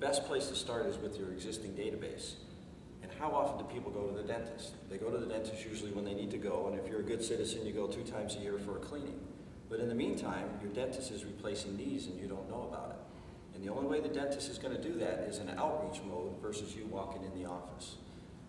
best place to start is with your existing database. And how often do people go to the dentist? They go to the dentist usually when they need to go, and if you're a good citizen, you go 2 times a year for a cleaning. But in the meantime, your dentist is replacing these and you don't know about it. And the only way the dentist is going to do that is in an outreach mode versus you walking in the office.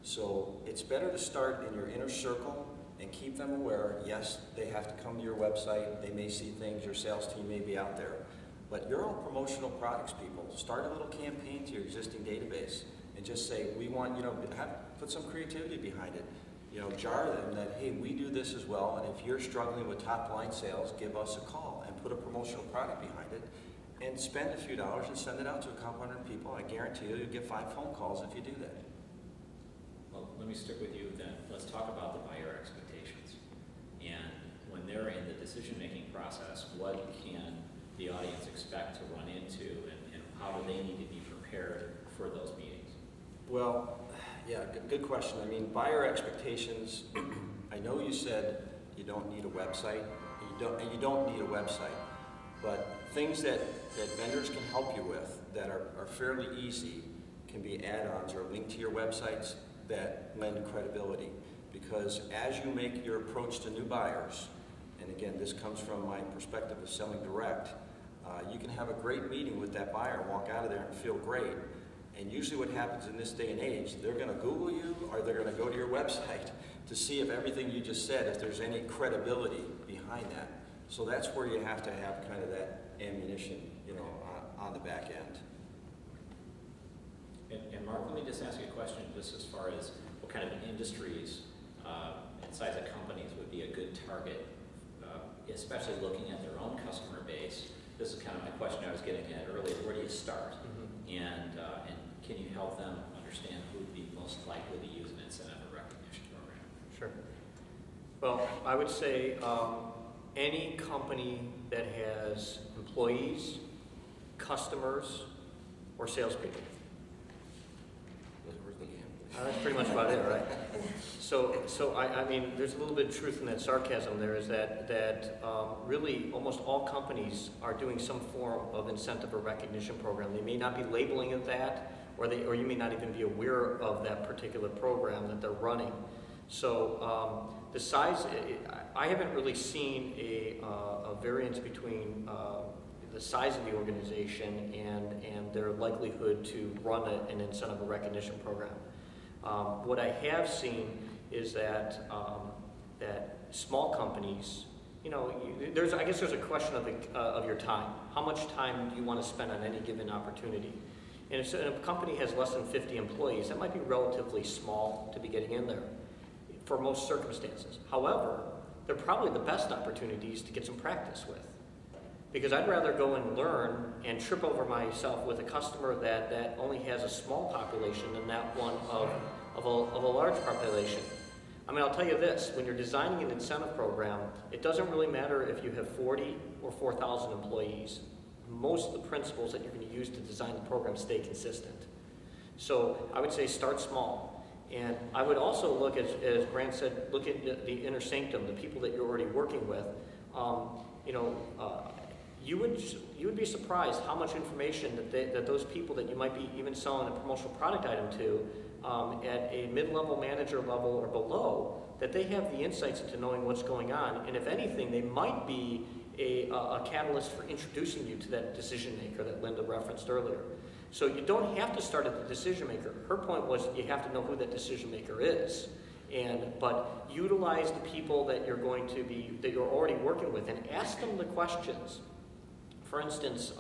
So it's better to start in your inner circle and keep them aware. Yes, they have to come to your website. They may see things. Your sales team may be out there. But your own promotional products people, start a little campaign to your existing database and just say, we want, put some creativity behind it. Jar them that, hey, we do this as well, and if you're struggling with top line sales, give us a call and put a promotional product behind it and spend a few dollars and send it out to a couple hundred people. I guarantee you'll get 5 phone calls if you do that. Well, let me stick with you then. Let's talk about the buyer expectations. And when they're in the decision-making process, what can the audience expect to run into, and how do they need to be prepared for those meetings? Well, yeah, good question. I mean, buyer expectations, I know you said you don't need a website, and you don't need a website, but things that vendors can help you with that are fairly easy can be add-ons or linked to your websites that lend credibility. Because as you make your approach to new buyers, and again, this comes from my perspective of selling direct, you can have a great meeting with that buyer, walk out of there and feel great. And usually what happens in this day and age, they're going to Google you or they're going to go to your website to see if everything you just said, if there's any credibility behind that. So that's where you have to have kind of that ammunition, on the back end. And Mark, let me just ask you a question just as far as what kind of industries and size of companies would be a good target, especially looking at their own customer base. This is kind of my question I was getting at earlier. Where do you start? Mm-hmm. And can you help them understand who would be most likely to use an incentive or recognition program? Sure. Well, I would say any company that has employees, customers, or salespeople. That's pretty much about it, right? So I mean, there's a little bit of truth in that sarcasm there, is that really almost all companies are doing some form of incentive or recognition program. They may not be labeling it that, or you may not even be aware of that particular program that they're running. So the size, I haven't really seen a variance between the size of the organization and their likelihood to run an incentive or recognition program. What I have seen is that that small companies, I guess there's a question of your time. How much time do you want to spend on any given opportunity? And if a company has less than 50 employees, that might be relatively small to be getting in there for most circumstances. However, they're probably the best opportunities to get some practice with. Because I'd rather go and learn and trip over myself with a customer that only has a small population than that one of a large population. I mean, I'll tell you this, when you're designing an incentive program, it doesn't really matter if you have 40 or 4,000 employees. Most of the principles that you're going to use to design the program stay consistent. So I would say start small. And I would also look, as Brant said, look at the inner sanctum, the people that you're already working with. You would be surprised how much information that those people that you might be even selling a promotional product item to at a mid-level manager level or below, that they have the insights into knowing what's going on. And if anything, they might be a catalyst for introducing you to that decision maker that Linda referenced earlier. So you don't have to start at the decision maker. Her point was you have to know who that decision maker is. But utilize the people that you're already working with and ask them the questions. For instance,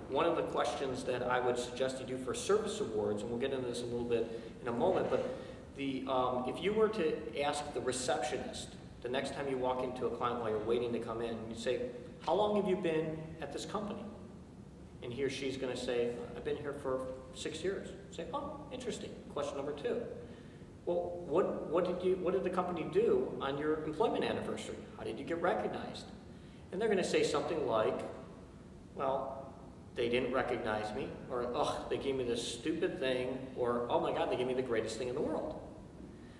one of the questions that I would suggest you do for service awards, and we'll get into this a little bit in a moment, but if you were to ask the receptionist the next time you walk into a client while you're waiting to come in, you say, how long have you been at this company? And he or she's going to say, I've been here for 6 years. Say, oh, interesting. Question number 2. Well, what did the company do on your employment anniversary? How did you get recognized? And they're going to say something like, well, they didn't recognize me, or, oh, they gave me this stupid thing, or, oh my God, they gave me the greatest thing in the world.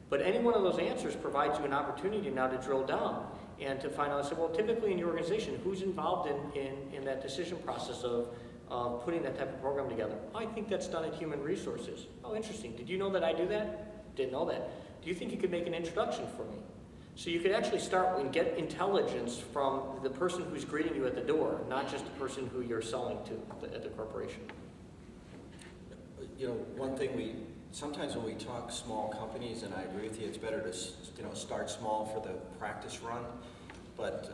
But any one of those answers provides you an opportunity now to drill down and to find out, well, typically in your organization, who's involved in that decision process of putting that type of program together. Oh, I think that's done at Human Resources. Oh, interesting. Did you know that I do that? Didn't know that. Do you think you could make an introduction for me? So you could actually start and get intelligence from the person who's greeting you at the door, not just the person who you're selling to at the corporation. You know, one thing sometimes when we talk small companies, and I agree with you, it's better to start small for the practice run. But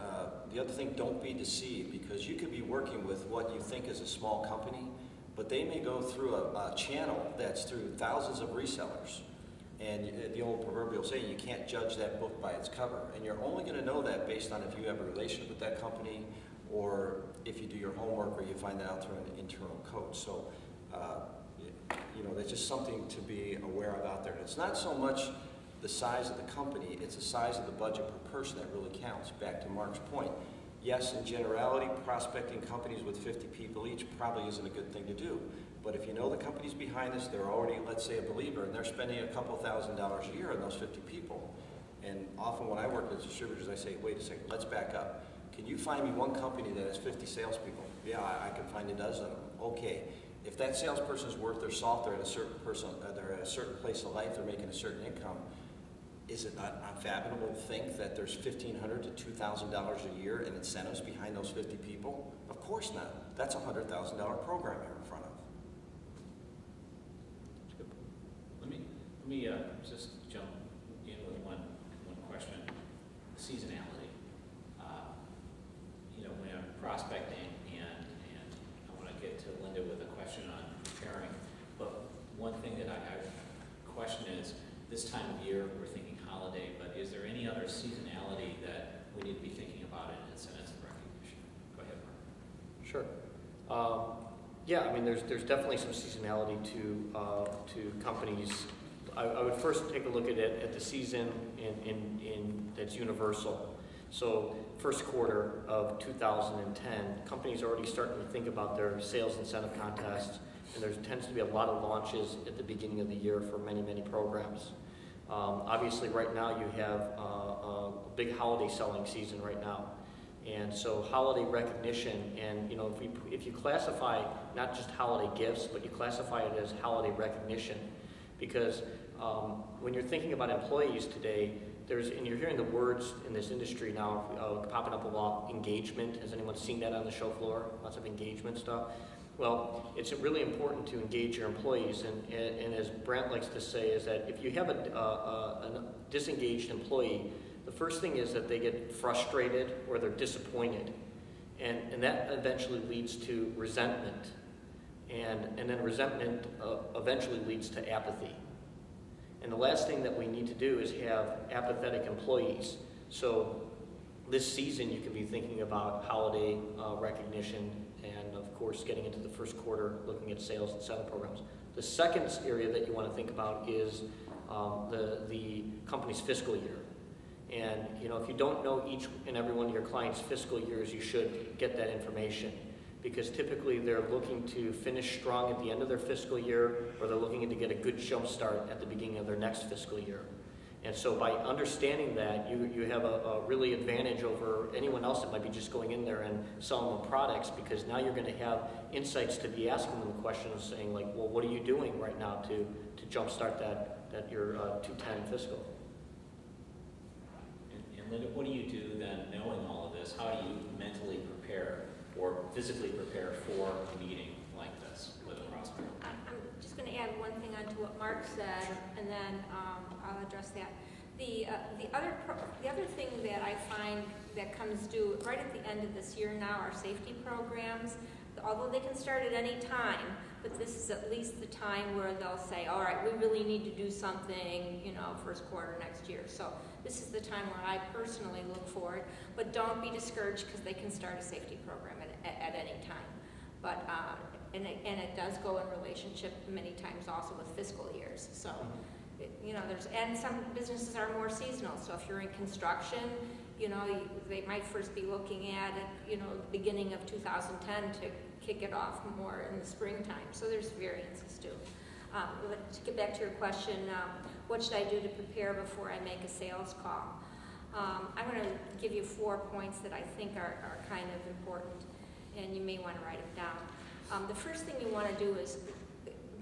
the other thing, don't be deceived, because you could be working with what you think is a small company, but they may go through a channel that's through thousands of resellers. And the old proverbial saying, you can't judge that book by its cover. And you're only going to know that based on if you have a relationship with that company, or if you do your homework, or you find that out through an internal coach. So, you know, that's just something to be aware of out there. And it's not so much the size of the company, it's the size of the budget per person that really counts. Back to Mark's point. Yes, in generality, prospecting companies with 50 people each probably isn't a good thing to do. But if you know the companies behind us, they're already, let's say, a believer, and they're spending a couple $1,000s a year on those 50 people. And often when I work with distributors, I say, wait a second, let's back up. Can you find me one company that has 50 salespeople? Yeah, I can find a dozen of them. Okay. If that salesperson's worth their salt, they're at a certain place of life, they're making a certain income, is it not unfathomable to think that there's $1,500 to $2,000 a year in incentives behind those 50 people? Of course not. That's a $100,000 program you're in front of. Let me just jump in with one question. Seasonality. You know, when I'm prospecting, and I want to get to Linda with a question on preparing, but one thing that I question is, this time of year, we're thinking holiday, but is there any other seasonality that we need to be thinking about in incentives and recognition? Go ahead, Mark. Sure. Yeah, I mean, there's definitely some seasonality to companies. I would first take a look at it at the season in that's universal. So first quarter of 2010, companies are already starting to think about their sales incentive contests, and there tends to be a lot of launches at the beginning of the year for many, many programs. Obviously, right now you have a big holiday selling season right now. And so holiday recognition, and you know, if you classify not just holiday gifts, but you classify it as holiday recognition, because when you're thinking about employees today, and you're hearing the words in this industry now popping up about engagement. Has anyone seen that on the show floor? Lots of engagement stuff. Well, it's really important to engage your employees, and as Brant likes to say, is that if you have a disengaged employee, the first thing is that they get frustrated or they're disappointed, and that eventually leads to resentment, and then resentment eventually leads to apathy. And the last thing that we need to do is have apathetic employees. So this season you can be thinking about holiday recognition, and of course getting into the first quarter looking at sales and selling programs. The second area that you want to think about is the company's fiscal year. And you know, if you don't know each and every one of your clients' fiscal years, you should get that information, because typically they're looking to finish strong at the end of their fiscal year, or they're looking to get a good jump start at the beginning of their next fiscal year. And so by understanding that, you have a really advantage over anyone else that might be just going in there and selling them products, because now you're going to have insights to be asking them questions saying like, well, what are you doing right now to jumpstart that your 210 fiscal? And Linda, what do you do then, knowing all of this? How do you mentally prepare or physically prepare for a meeting like this with a prospect? I'm just going to add one thing onto what Mark said, and then I'll address that. The other thing that I find that comes due right at the end of this year now are safety programs. Although they can start at any time, but this is at least the time where they'll say, all right, we really need to do something, you know, first quarter next year. So this is the time where I personally look forward, but don't be discouraged because they can start a safety program at any time. But and it does go in relationship many times also with fiscal years. So you know, and some businesses are more seasonal. So if you're in construction, you know, they might first be looking at it, you know, the beginning of 2010 to kick it off more in the springtime. So there's variances too. But to get back to your question, what should I do to prepare before I make a sales call? I'm going to give you 4 points that I think are kind of important, and you may want to write them down. The first thing you want to do is,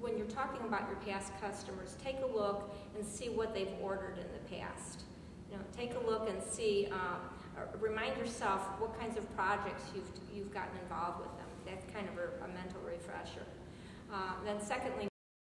when you're talking about your past customers, take a look and see what they've ordered in the past. You know, take a look and see, remind yourself what kinds of projects you've gotten involved with them. That's kind of a mental refresher. Then secondly,